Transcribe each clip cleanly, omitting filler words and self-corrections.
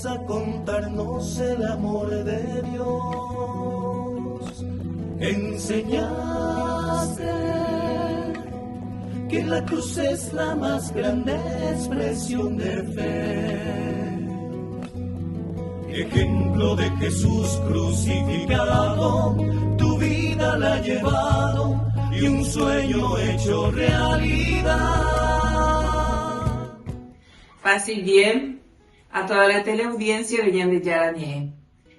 a contarnos el amor de Dios. Enseñaste que la cruz es la más grande expresión de fe. Ejemplo de Jesús crucificado, tu vida la ha llevado y un sueño hecho realidad. Paz y bien a toda la teleaudiencia de Ñan de Yarañé.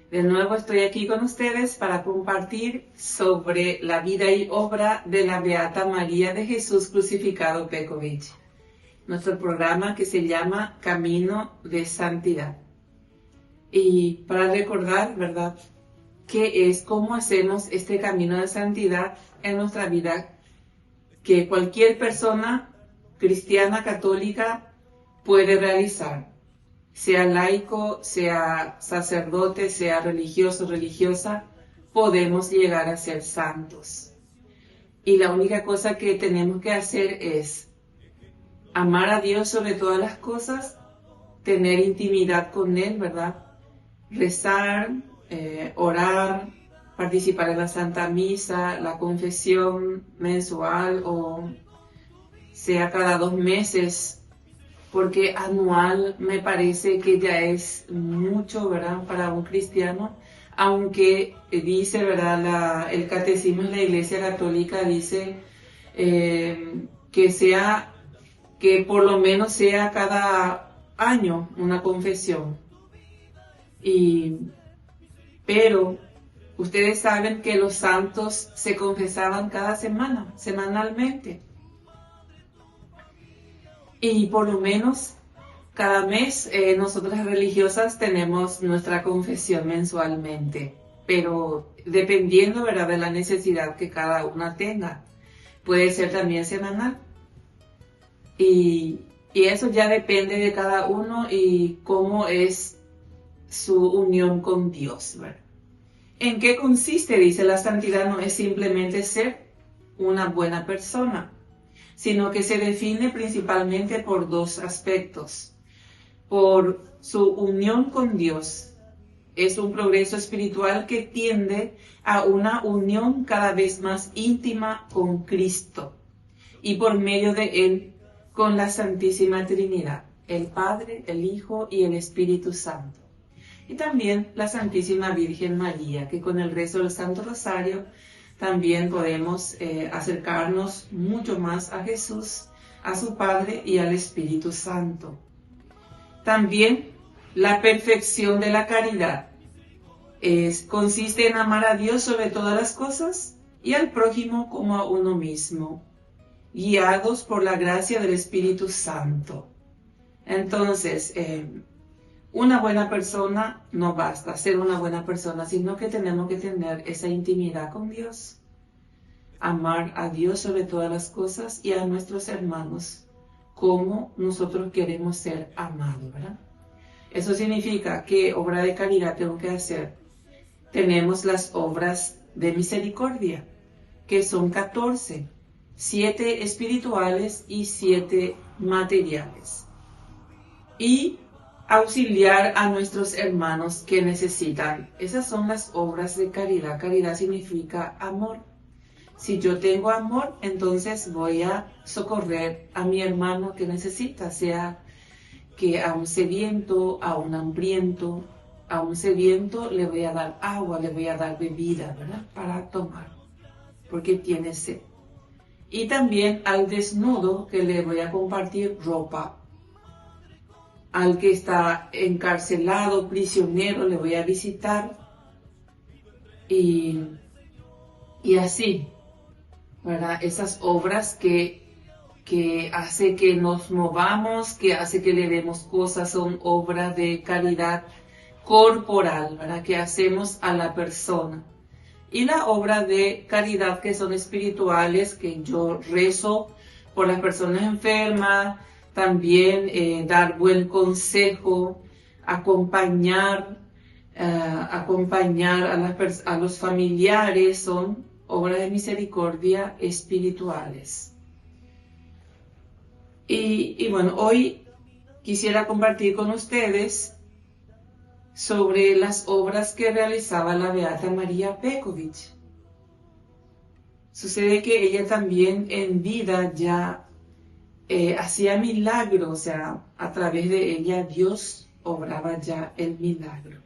De nuevo estoy aquí con ustedes para compartir sobre la vida y obra de la Beata María de Jesús Crucificado Pekovic. Nuestro programa que se llama Camino de Santidad. Y para recordar, ¿verdad?, qué es, cómo hacemos este camino de santidad en nuestra vida, que cualquier persona cristiana, católica, puede realizar. Sea laico, sea sacerdote, sea religioso, religiosa, podemos llegar a ser santos. Y la única cosa que tenemos que hacer es amar a Dios sobre todas las cosas, tener intimidad con Él, ¿verdad? Rezar, orar, participar en la Santa Misa, la confesión mensual o sea cada 2 meses, porque anual me parece que ya es mucho, ¿verdad?, para un cristiano, aunque dice, ¿verdad?, el catecismo de la Iglesia Católica dice que por lo menos sea cada año una confesión. Pero ustedes saben que los santos se confesaban cada semana, semanalmente. Y por lo menos cada mes nosotras religiosas tenemos nuestra confesión mensualmente. Pero dependiendo, ¿verdad?, de la necesidad que cada una tenga. Puede ser también semanal. Y eso ya depende de cada uno y cómo es su unión con Dios, ¿verdad? ¿En qué consiste? Dice, la santidad no es simplemente ser una buena persona, sino que se define principalmente por 2 aspectos. Por su unión con Dios. Es un progreso espiritual que tiende a una unión cada vez más íntima con Cristo y por medio de Él con la Santísima Trinidad, el Padre, el Hijo y el Espíritu Santo. Y también la Santísima Virgen María, que con el rezo del Santo Rosario también podemos acercarnos mucho más a Jesús, a su Padre y al Espíritu Santo. También la perfección de la caridad consiste en amar a Dios sobre todas las cosas y al prójimo como a uno mismo, guiados por la gracia del Espíritu Santo. Entonces, una buena persona no basta ser una buena persona, sino que tenemos que tener esa intimidad con Dios. Amar a Dios sobre todas las cosas y a nuestros hermanos como nosotros queremos ser amados, ¿verdad? Eso significa que obra de caridad tengo que hacer. Tenemos las obras de misericordia, que son 14, 7 espirituales y 7 materiales. Y auxiliar a nuestros hermanos que necesitan. Esas son las obras de caridad. Caridad significa amor. Si yo tengo amor, entonces voy a socorrer a mi hermano que necesita, sea que a un sediento, a un hambriento, a un sediento le voy a dar agua, le voy a dar bebida, ¿verdad?, para tomar, porque tiene sed. Y también al desnudo que le voy a compartir ropa. Al que está encarcelado, prisionero, le voy a visitar. Y así, ¿verdad? Esas obras que hace que nos movamos, que hace que le demos cosas, son obras de caridad corporal, ¿verdad?, que hacemos a la persona. Y la obra de caridad que son espirituales, que yo rezo por las personas enfermas, también dar buen consejo, acompañar a los familiares, son obras de misericordia espirituales. Y bueno, hoy quisiera compartir con ustedes sobre las obras que realizaba la Beata María Petković. Sucede que ella también en vida ya hacía milagros, o sea, a través de ella Dios obraba ya el milagro.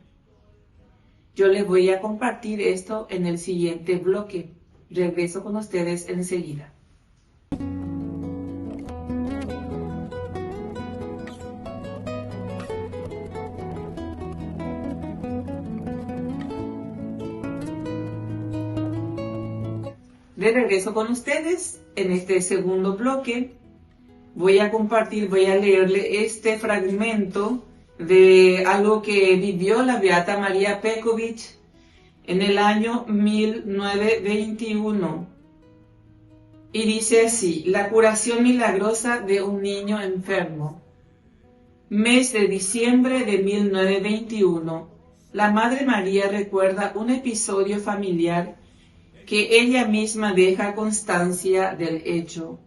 Yo les voy a compartir esto en el siguiente bloque. Regreso con ustedes enseguida. De regreso con ustedes en este segundo bloque. Voy a leerle este fragmento de algo que vivió la Beata María Petković en el año 1921. Y dice así: la curación milagrosa de un niño enfermo. Mes de diciembre de 1921. La Madre María recuerda un episodio familiar que ella misma deja constancia del hecho.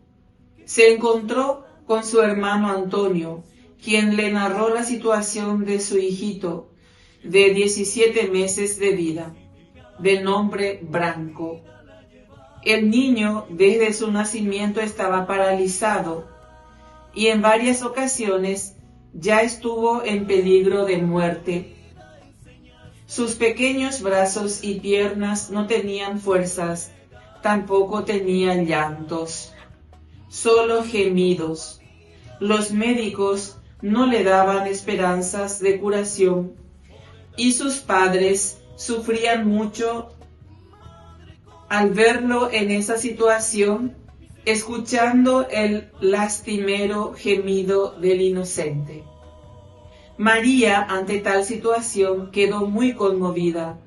Se encontró con su hermano Antonio, quien le narró la situación de su hijito de 17 meses de vida, de nombre Branco. El niño desde su nacimiento estaba paralizado y en varias ocasiones ya estuvo en peligro de muerte. Sus pequeños brazos y piernas no tenían fuerzas, tampoco tenían llantos, solo gemidos. Los médicos no le daban esperanzas de curación y sus padres sufrían mucho al verlo en esa situación, escuchando el lastimero gemido del inocente. María, ante tal situación, quedó muy conmovida.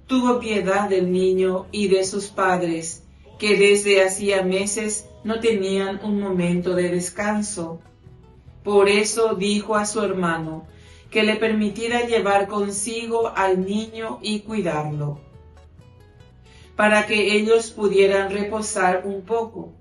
Tuvo piedad del niño y de sus padres, que desde hacía meses no tenían un momento de descanso. Por eso dijo a su hermano que le permitiera llevar consigo al niño y cuidarlo, para que ellos pudieran reposar un poco,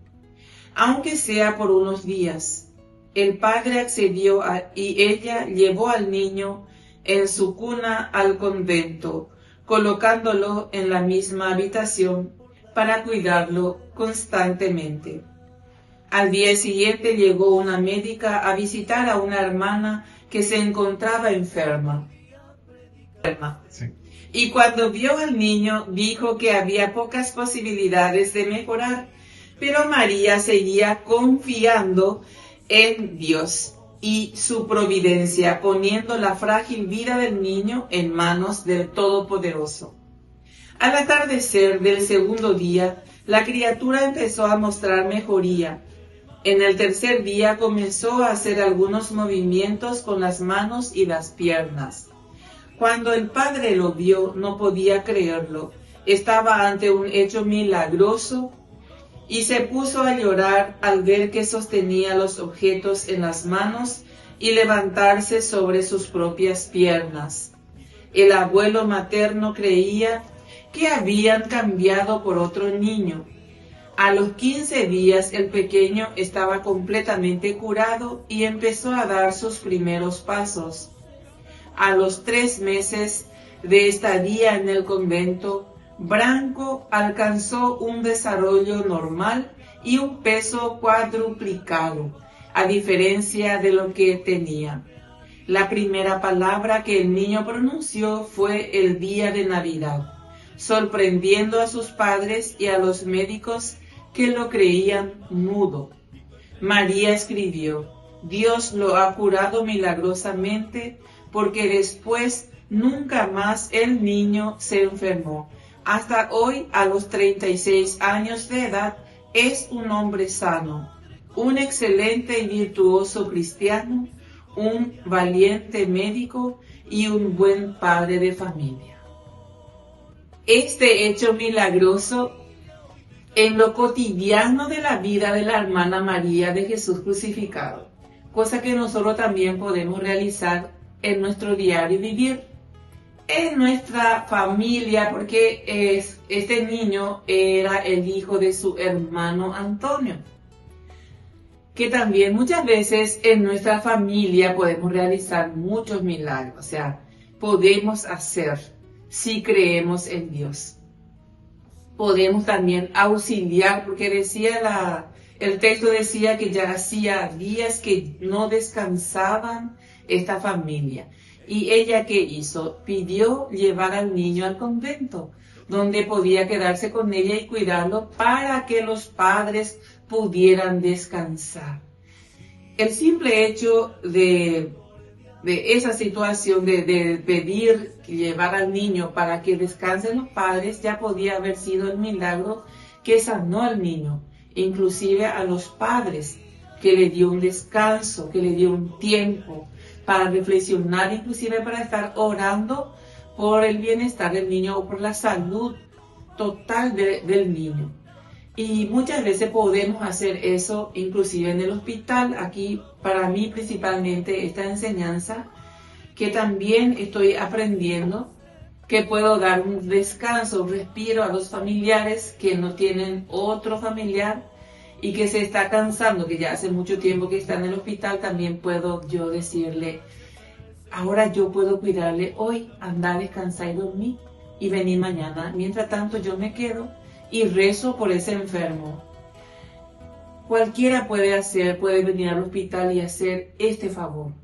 aunque sea por unos días. El padre accedió y ella llevó al niño en su cuna al convento, colocándolo en la misma habitación para cuidarlo constantemente. Al día siguiente llegó una médica a visitar a una hermana que se encontraba enferma. Sí. Y cuando vio al niño, dijo que había pocas posibilidades de mejorar, pero María seguía confiando en Dios y su providencia, poniendo la frágil vida del niño en manos del Todopoderoso. Al atardecer del segundo día, la criatura empezó a mostrar mejoría. En el tercer día comenzó a hacer algunos movimientos con las manos y las piernas. Cuando el padre lo vio, no podía creerlo. Estaba ante un hecho milagroso y se puso a llorar al ver que sostenía los objetos en las manos y levantarse sobre sus propias piernas. El abuelo materno creía que habían cambiado por otro niño. A los 15 días el pequeño estaba completamente curado y empezó a dar sus primeros pasos. A los 3 meses de estadía en el convento, Branco alcanzó un desarrollo normal y un peso cuadruplicado, a diferencia de lo que tenía. La primera palabra que el niño pronunció fue el día de Navidad, sorprendiendo a sus padres y a los médicos que lo creían mudo. María escribió: Dios lo ha curado milagrosamente, porque después nunca más el niño se enfermó. Hasta hoy, a los 36 años de edad, es un hombre sano, un excelente y virtuoso cristiano, un valiente médico y un buen padre de familia. Este hecho milagroso en lo cotidiano de la vida de la hermana María de Jesús crucificado, cosa que nosotros también podemos realizar en nuestro diario vivir, en nuestra familia, porque este niño era el hijo de su hermano Antonio, que también muchas veces en nuestra familia podemos realizar muchos milagros. O sea, podemos hacer si creemos en Dios. Podemos también auxiliar, porque el texto decía que ya hacía días que no descansaban esta familia. Y ella, ¿qué hizo? Pidió llevar al niño al convento, donde podía quedarse con ella y cuidarlo para que los padres pudieran descansar. El simple hecho de esa situación de pedir llevar al niño para que descansen los padres ya podía haber sido el milagro que sanó al niño, inclusive a los padres, que le dio un descanso, que le dio un tiempo para reflexionar, inclusive para estar orando por el bienestar del niño o por la salud total del niño. Y muchas veces podemos hacer eso inclusive en el hospital. Aquí para mí principalmente esta enseñanza que también estoy aprendiendo, que puedo dar un descanso, un respiro a los familiares que no tienen otro familiar y que se está cansando, que ya hace mucho tiempo que está en el hospital. También puedo yo decirle, ahora yo puedo cuidarle hoy, andar, descansar y dormir y venir mañana. Mientras tanto yo me quedo y rezo por ese enfermo. Cualquiera puede venir al hospital y hacer este favor.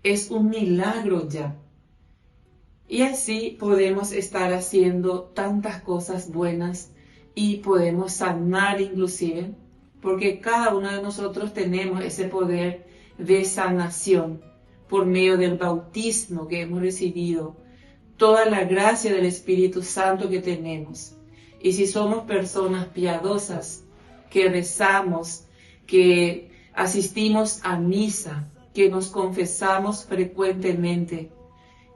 Es un milagro ya. Y así podemos estar haciendo tantas cosas buenas y podemos sanar inclusive, porque cada uno de nosotros tenemos ese poder de sanación por medio del bautismo que hemos recibido, toda la gracia del Espíritu Santo que tenemos. Y si somos personas piadosas, que rezamos, que asistimos a misa, que nos confesamos frecuentemente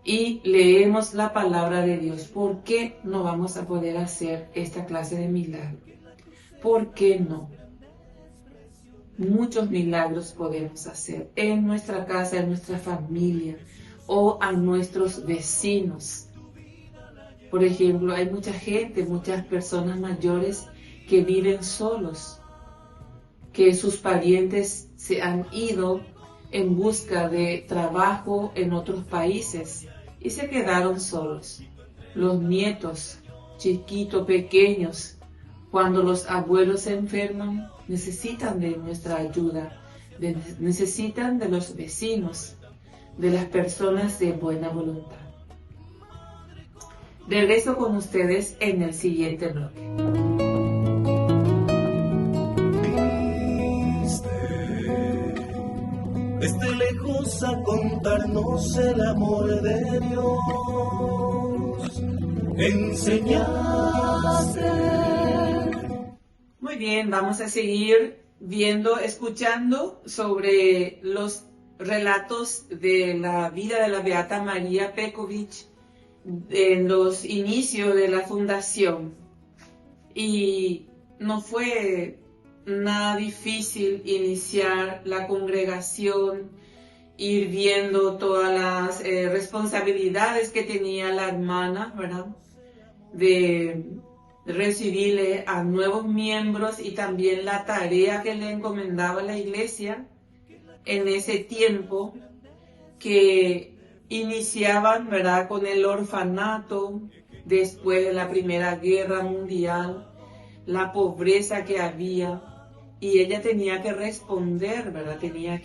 y leemos la palabra de Dios, ¿por qué no vamos a poder hacer esta clase de milagros? ¿Por qué no? Muchos milagros podemos hacer en nuestra casa, en nuestra familia o a nuestros vecinos. Por ejemplo, hay mucha gente, muchas personas mayores que viven solos, que sus parientes se han ido en busca de trabajo en otros países y se quedaron solos. Los nietos, chiquitos, pequeños, cuando los abuelos se enferman, necesitan de nuestra ayuda, necesitan de los vecinos, de las personas de buena voluntad. Regreso con ustedes en el siguiente bloque. Desde lejos a contarnos el amor de Dios, enseñaste. Muy bien, vamos a seguir escuchando sobre los relatos de la vida de la Beata María Petković en los inicios de la fundación. Y no fue nada difícil iniciar la congregación, ir viendo todas las responsabilidades que tenía la hermana, ¿verdad? De recibirle a nuevos miembros y también la tarea que le encomendaba la iglesia en ese tiempo, que iniciaban, ¿verdad?, con el orfanato después de la Primera Guerra Mundial, la pobreza que había, y ella tenía que responder, ¿verdad? Tenía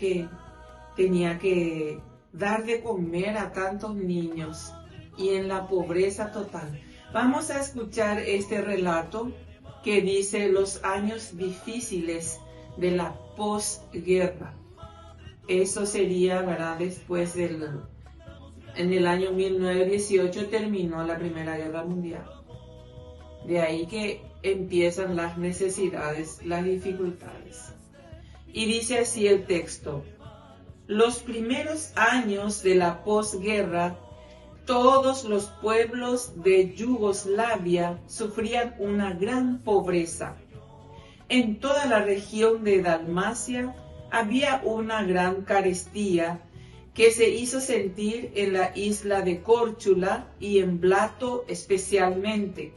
que dar de comer a tantos niños y en la pobreza total. Vamos a escuchar este relato que dice los años difíciles de la posguerra. Eso sería, ¿verdad?, después en el año 1918 terminó la Primera Guerra Mundial. De ahí que empiezan las necesidades, las dificultades. Y dice así el texto: los primeros años de la posguerra, todos los pueblos de Yugoslavia sufrían una gran pobreza. En toda la región de Dalmacia había una gran carestía que se hizo sentir en la isla de Córchula y en Blato especialmente.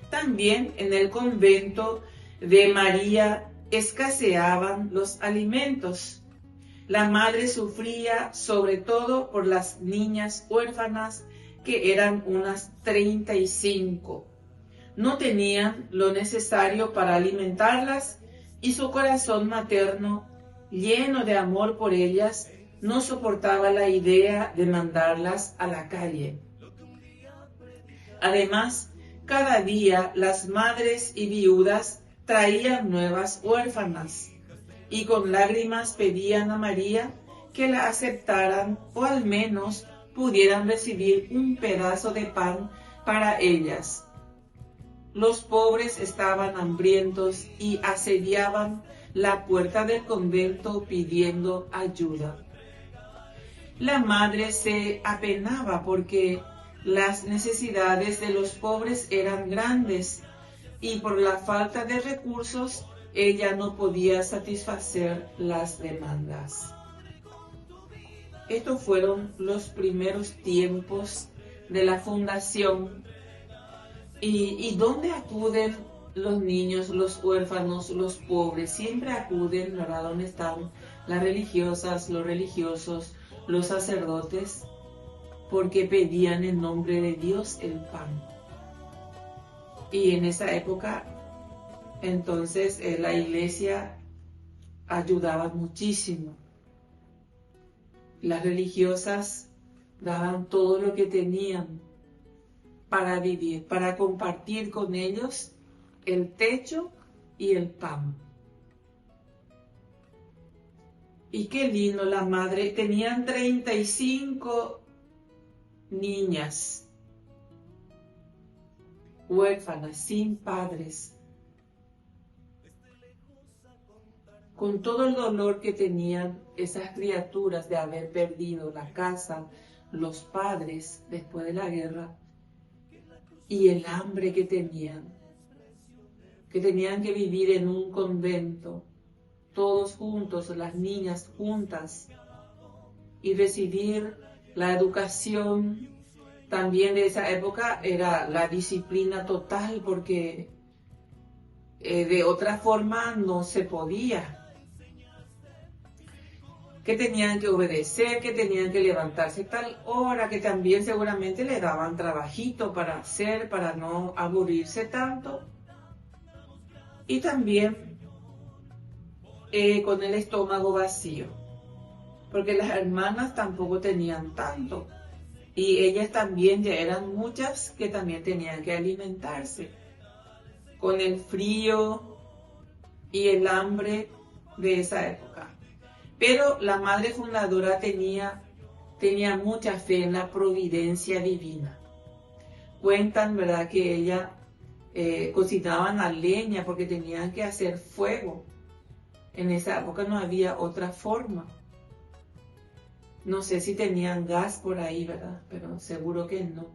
También en el convento de María escaseaban los alimentos. La madre sufría sobre todo por las niñas huérfanas que eran unas 35. No tenían lo necesario para alimentarlas y su corazón materno, lleno de amor por ellas, no soportaba la idea de mandarlas a la calle. Además, cada día las madres y viudas traían nuevas huérfanas y con lágrimas pedían a María que la aceptaran o al menos pudieran recibir un pedazo de pan para ellas. Los pobres estaban hambrientos y asediaban la puerta del convento pidiendo ayuda. La madre se apenaba porque las necesidades de los pobres eran grandes y por la falta de recursos ella no podía satisfacer las demandas. Estos fueron los primeros tiempos de la fundación. ¿Y dónde acuden los niños, los huérfanos, los pobres? Siempre acuden, ¿verdad? ¿Dónde están las religiosas, los religiosos, los sacerdotes? Porque pedían en nombre de Dios el pan. Y en esa época, entonces, la iglesia ayudaba muchísimo. Las religiosas daban todo lo que tenían para vivir, para compartir con ellos el techo y el pan. Y qué lindo la madre, tenían 35 niñas, huérfanas, sin padres, con todo el dolor que tenían esas criaturas de haber perdido la casa, los padres después de la guerra, y el hambre que tenían que vivir en un convento, todos juntos, las niñas juntas, y recibir la educación. También de esa época era la disciplina total, porque de otra forma no se podía. Que tenían que obedecer, que tenían que levantarse tal hora, que también seguramente le daban trabajito para hacer, para no aburrirse tanto. Y también con el estómago vacío, porque las hermanas tampoco tenían tanto. Y ellas también ya eran muchas que también tenían que alimentarse. Con el frío y el hambre de esa época. Pero la madre fundadora tenía mucha fe en la providencia divina. Cuentan, ¿verdad?, que ella cocinaban a leña porque tenían que hacer fuego. En esa época no había otra forma. No sé si tenían gas por ahí, ¿verdad? Pero seguro que no.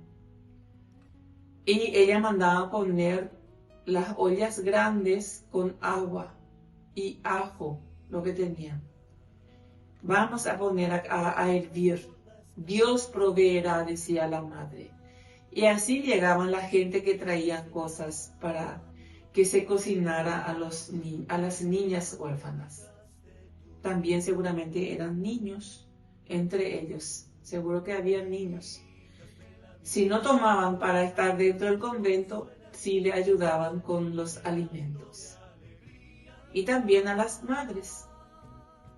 Y ella mandaba poner las ollas grandes con agua y ajo, lo que tenían. Vamos a poner a hervir. Dios proveerá, decía la madre. Y así llegaban la gente que traían cosas para que se cocinara a las niñas huérfanas. También seguramente eran niños entre ellos. Seguro que había niños. Si no tomaban para estar dentro del convento, sí le ayudaban con los alimentos. Y también a las madres,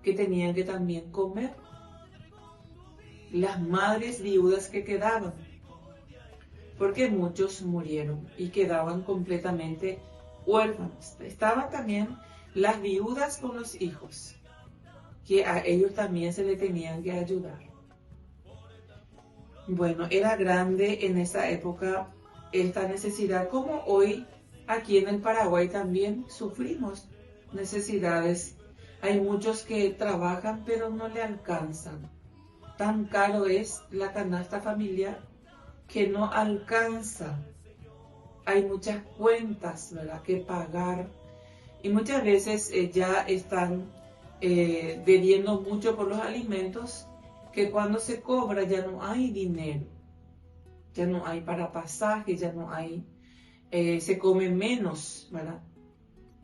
que tenían que también comer. Las madres viudas que quedaban, porque muchos murieron y quedaban completamente huérfanos. Estaban también las viudas con los hijos, que a ellos también se les tenían que ayudar. Bueno, era grande en esa época esta necesidad, como hoy aquí en el Paraguay también sufrimos necesidades. Hay muchos que trabajan pero no le alcanzan. Tan caro es la canasta familiar que no alcanza. Hay muchas cuentas, ¿verdad?, que pagar. Y muchas veces ya están debiendo mucho por los alimentos, que cuando se cobra ya no hay dinero. Ya no hay para pasaje, ya no hay, se come menos, ¿verdad?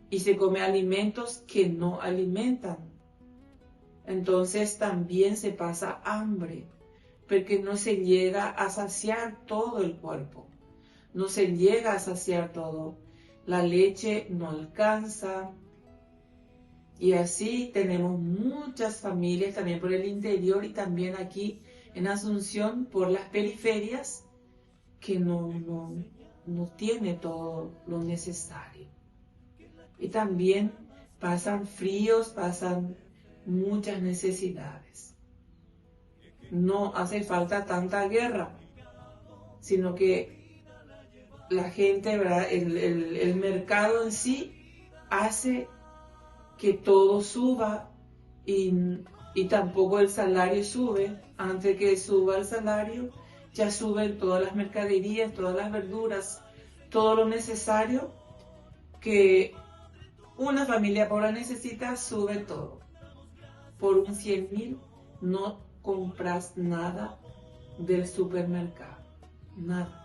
Y se come alimentos que no alimentan. Entonces también se pasa hambre. porque no se llega a saciar todo el cuerpo, no se llega a saciar todo. La leche no alcanza. Y así tenemos muchas familias también por el interior y también aquí en Asunción por las periferias que no tiene todo lo necesario. Y también pasan fríos, pasan muchas necesidades. No hace falta tanta guerra, sino que la gente, ¿verdad? El mercado en sí hace que todo suba y tampoco el salario sube. Antes que suba el salario, ya suben todas las mercaderías, todas las verduras, todo lo necesario que una familia pobre necesita, sube todo. Por un 100.000 no compras nada del supermercado, nada.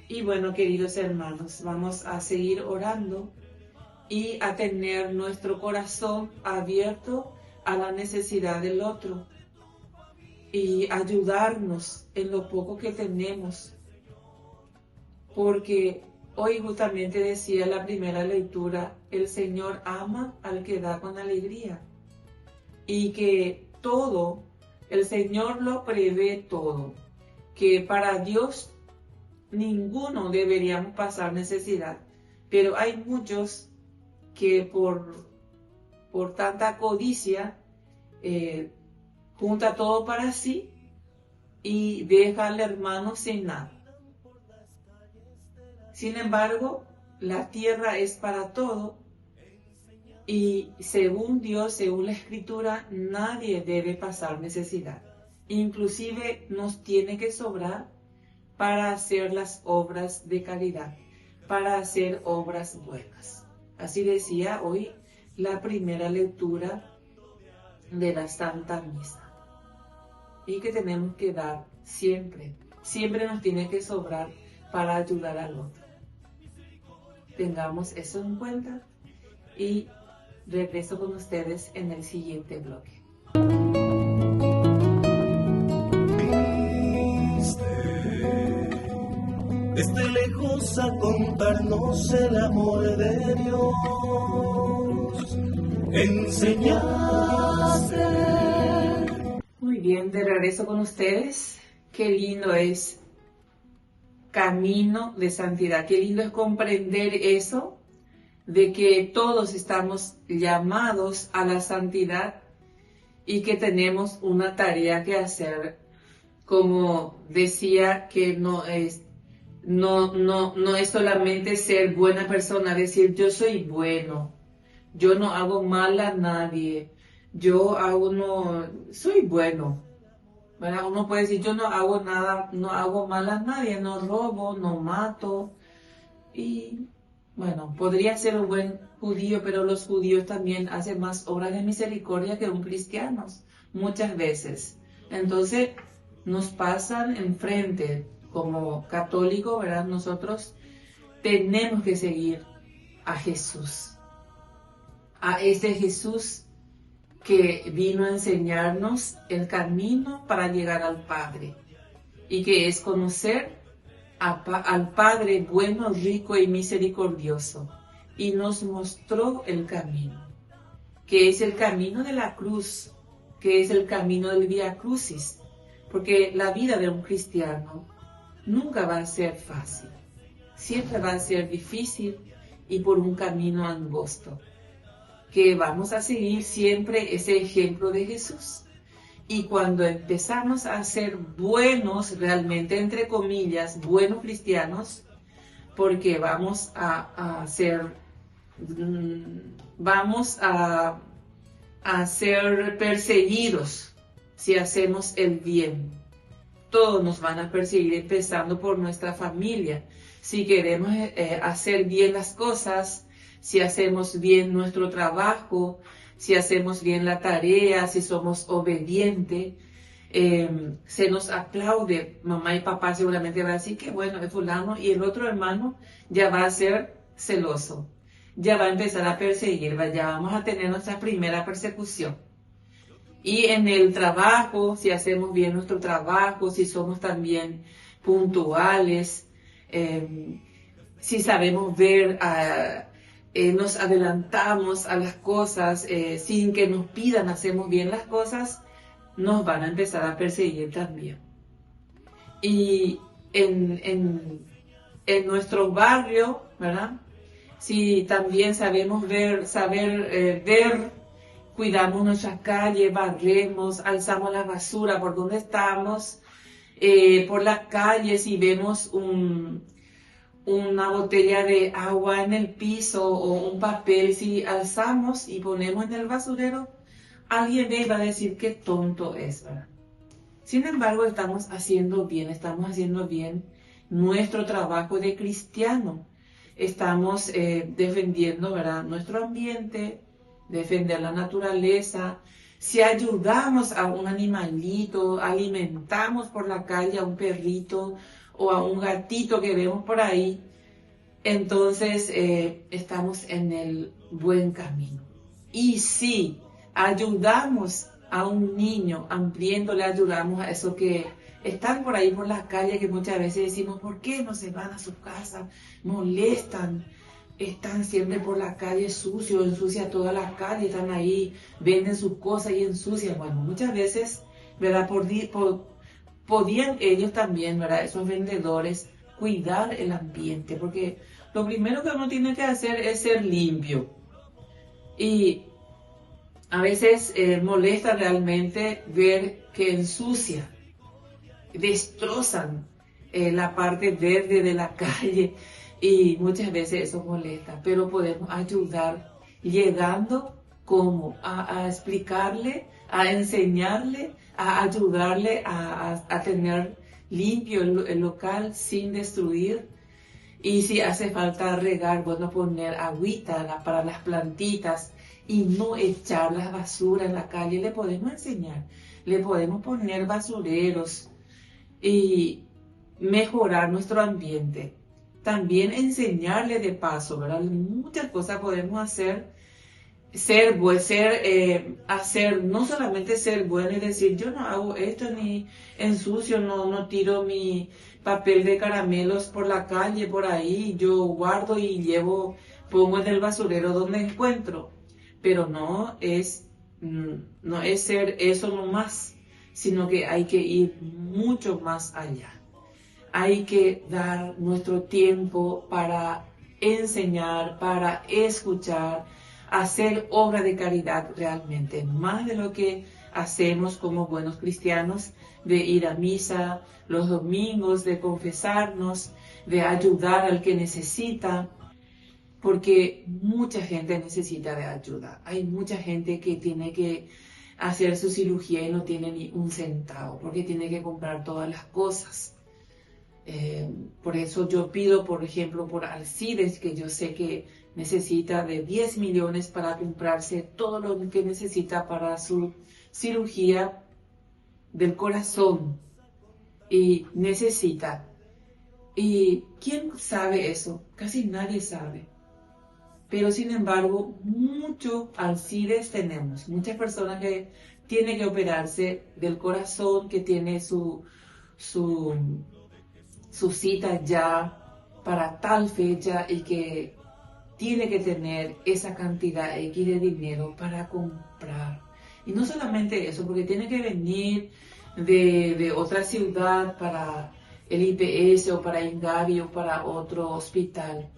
Y bueno, queridos hermanos, vamos a seguir orando y a tener nuestro corazón abierto a la necesidad del otro y ayudarnos en lo poco que tenemos, porque hoy justamente decía la primera lectura, el Señor ama al que da con alegría, y que todo, el Señor lo prevé todo, que para Dios ninguno deberíamos pasar necesidad, pero hay muchos que por tanta codicia junta todo para sí y deja al hermano sin nada. Sin embargo, la tierra es para todo y según Dios, según la Escritura, nadie debe pasar necesidad. Inclusive nos tiene que sobrar para hacer las obras de caridad, para hacer obras buenas. Así decía hoy la primera lectura de la Santa Misa. Y que tenemos que dar siempre, siempre nos tiene que sobrar para ayudar al otro. Tengamos eso en cuenta y regreso con ustedes en el siguiente bloque. Desde lejos a contarnos el amor de Dios, enseñaste. Muy bien, de regreso con ustedes. Qué lindo es camino de santidad, qué lindo es comprender eso, de que todos estamos llamados a la santidad y que tenemos una tarea que hacer. Como decía, que no es solamente ser buena persona, decir yo soy bueno, yo no hago mal a nadie, soy bueno, ¿verdad? Uno puede decir yo no hago nada, no hago mal a nadie, no robo, no mato, y bueno, podría ser un buen judío, pero los judíos también hacen más obras de misericordia que un cristiano, muchas veces. Entonces nos pasan enfrente. Como católico, ¿verdad? Nosotros tenemos que seguir a Jesús, a ese Jesús que vino a enseñarnos el camino para llegar al Padre, y que es conocer al Padre bueno, rico y misericordioso, y nos mostró el camino, que es el camino de la cruz, que es el camino del Vía Crucis, porque la vida de un cristiano nunca va a ser fácil, siempre va a ser difícil y por un camino angosto, que vamos a seguir siempre ese ejemplo de Jesús. Y cuando empezamos a ser buenos, realmente entre comillas, buenos cristianos, porque vamos a ser perseguidos si hacemos el bien. Todos nos van a perseguir, empezando por nuestra familia. Si queremos hacer bien las cosas, si hacemos bien nuestro trabajo, si hacemos bien la tarea, si somos obedientes, se nos aplaude. Mamá y papá seguramente van a decir que bueno es fulano, y el otro hermano ya va a ser celoso, ya va a empezar a perseguir, ya vamos a tener nuestra primera persecución. Y en el trabajo, si hacemos bien nuestro trabajo, si somos también puntuales, si sabemos ver, nos adelantamos a las cosas, sin que nos pidan, hacemos bien las cosas, nos van a empezar a perseguir también. Y en nuestro barrio, ¿verdad? Si también sabemos ver, cuidamos nuestra calle, barremos, alzamos la basura por donde estamos, por las calles, si vemos una botella de agua en el piso o un papel, si alzamos y ponemos en el basurero, alguien ve y va a decir qué tonto es, ¿verdad? Sin embargo, estamos haciendo bien nuestro trabajo de cristiano. Estamos defendiendo, ¿verdad?, nuestro ambiente, defender la naturaleza. Si ayudamos a un animalito, alimentamos por la calle a un perrito o a un gatito que vemos por ahí, entonces estamos en el buen camino. Y si ayudamos a un niño hambriento, le ayudamos a esos que están por ahí por la calle, que muchas veces decimos, ¿por qué no se van a su casa? Molestan, están siempre por la calle sucio, ensucia toda la calle, están ahí, venden sus cosas y ensucian. Bueno, muchas veces, ¿verdad? Podían ellos también, ¿verdad?, esos vendedores, cuidar el ambiente, porque lo primero que uno tiene que hacer es ser limpio. Y a veces molesta realmente ver que ensucian, destrozan la parte verde de la calle, y muchas veces eso molesta, pero podemos ayudar llegando como a explicarle, a enseñarle, a ayudarle a tener limpio el local sin destruir. Y si hace falta regar, bueno, poner agüita para las plantitas y no echar la basura en la calle, le podemos enseñar, le podemos poner basureros y mejorar nuestro ambiente. También enseñarle de paso, ¿verdad? Muchas cosas podemos hacer, hacer, no solamente ser bueno y decir, yo no hago esto ni ensucio, no tiro mi papel de caramelos por la calle, por ahí, yo guardo y pongo en el basurero donde encuentro. Pero no es ser eso nomás, sino que hay que ir mucho más allá. Hay que dar nuestro tiempo para enseñar, para escuchar, hacer obra de caridad realmente, más de lo que hacemos como buenos cristianos, de ir a misa los domingos, de confesarnos, de ayudar al que necesita, porque mucha gente necesita de ayuda. Hay mucha gente que tiene que hacer su cirugía y no tiene ni un centavo, porque tiene que comprar todas las cosas. Por eso yo pido, por ejemplo, por Alcides, que yo sé que necesita de 10 millones para comprarse todo lo que necesita para su cirugía del corazón. Y necesita. ¿Y quién sabe eso? Casi nadie sabe. Pero sin embargo, muchos Alcides tenemos. Muchas personas que tienen que operarse del corazón, que tiene su cita ya para tal fecha y que tiene que tener esa cantidad X de dinero para comprar. Y no solamente eso, porque tiene que venir de otra ciudad para el IPS o para Ingavi o para otro hospital.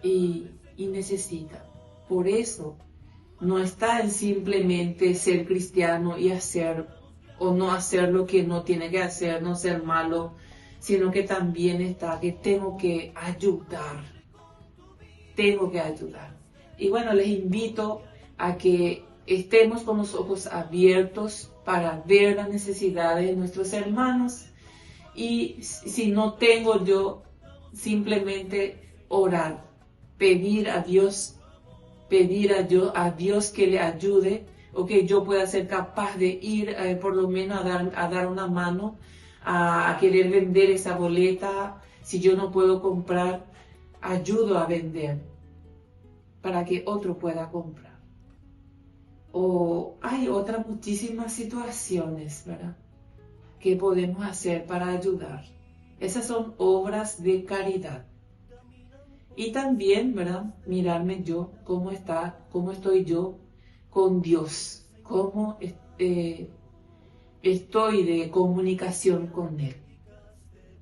Y necesita. Por eso no está en simplemente ser cristiano y hacer o no hacer lo que no tiene que hacer, no ser malo, sino que también está que tengo que ayudar. Y bueno, les invito a que estemos con los ojos abiertos para ver las necesidades de nuestros hermanos. Y si no tengo yo, simplemente orar, pedir a Dios que le ayude, o que yo pueda ser capaz de ir por lo menos a dar una mano, a querer vender esa boleta. Si yo no puedo comprar, ayudo a vender para que otro pueda comprar. O hay otras muchísimas situaciones, ¿verdad?, que podemos hacer para ayudar. Esas son obras de caridad. Y también, ¿verdad?, mirarme yo, cómo estoy yo con Dios, cómo estoy de comunicación con Él.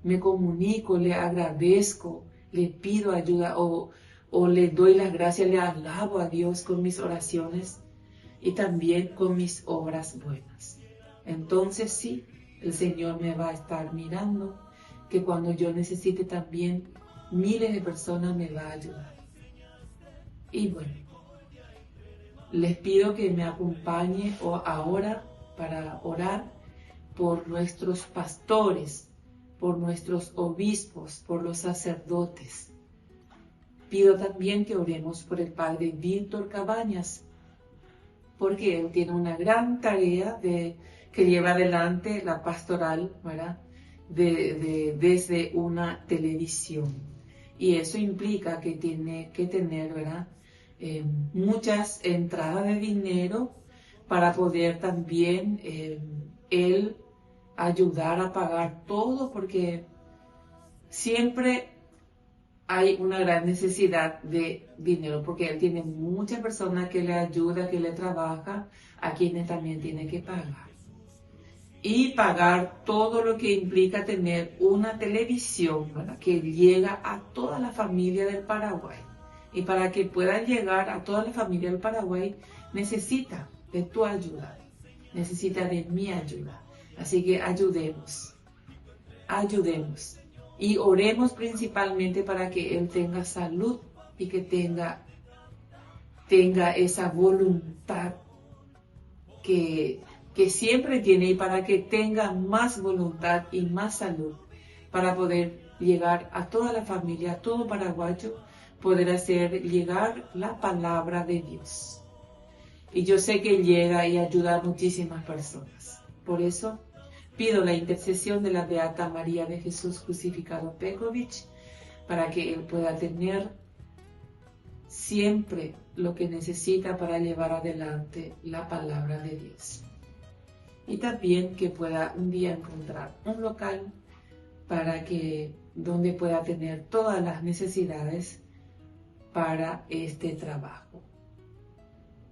Me comunico, le agradezco, le pido ayuda o le doy las gracias, le alabo a Dios con mis oraciones y también con mis obras buenas. Entonces sí, el Señor me va a estar mirando, que cuando yo necesite también, miles de personas me va a ayudar. Y bueno, les pido que me acompañe ahora para orar por nuestros pastores, por nuestros obispos, por los sacerdotes. Pido también que oremos por el padre Víctor Cabañas, porque él tiene una gran tarea que lleva adelante la pastoral, ¿verdad?, desde una televisión. Y eso implica que tiene que tener, ¿verdad?, muchas entradas de dinero para poder también él ayudar a pagar todo, porque siempre hay una gran necesidad de dinero, porque él tiene muchas personas que le ayudan, que le trabajan, a quienes también tiene que pagar. Y pagar todo lo que implica tener una televisión, ¿verdad?, que llega a toda la familia del Paraguay. Y para que pueda llegar a toda la familia del Paraguay, necesita de tu ayuda, necesita de mi ayuda. Así que ayudemos. Y oremos principalmente para que él tenga salud y que tenga esa voluntad que siempre tiene, y para que tenga más voluntad y más salud para poder llegar a toda la familia, a todo paraguayo, poder hacer llegar la palabra de Dios. Y yo sé que llega y ayuda a muchísimas personas. Por eso pido la intercesión de la Beata María de Jesús Crucificado Peković, para que él pueda tener siempre lo que necesita para llevar adelante la palabra de Dios. Y también que pueda un día encontrar un local donde pueda tener todas las necesidades para este trabajo.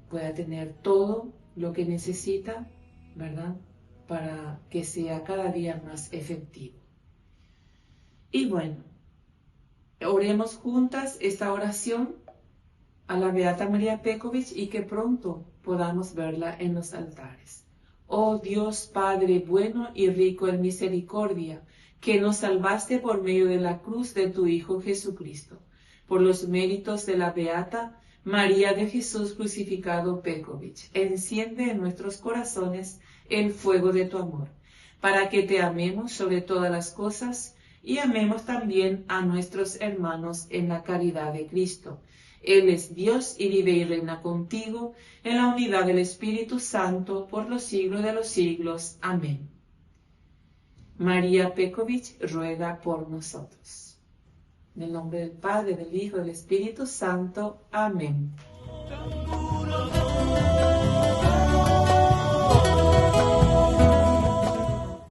Pueda tener todo lo que necesita, ¿verdad?, para que sea cada día más efectivo. Y bueno, oremos juntas esta oración a la Beata María Peković y que pronto podamos verla en los altares. Oh Dios Padre bueno y rico en misericordia, que nos salvaste por medio de la cruz de tu Hijo Jesucristo, por los méritos de la Beata María de Jesús Crucificado Peković, enciende en nuestros corazones el fuego de tu amor, para que te amemos sobre todas las cosas y amemos también a nuestros hermanos en la caridad de Cristo. Él es Dios y vive y reina contigo en la unidad del Espíritu Santo por los siglos de los siglos. Amén. María Peković ruega por nosotros. En el nombre del Padre, del Hijo y del Espíritu Santo. Amén.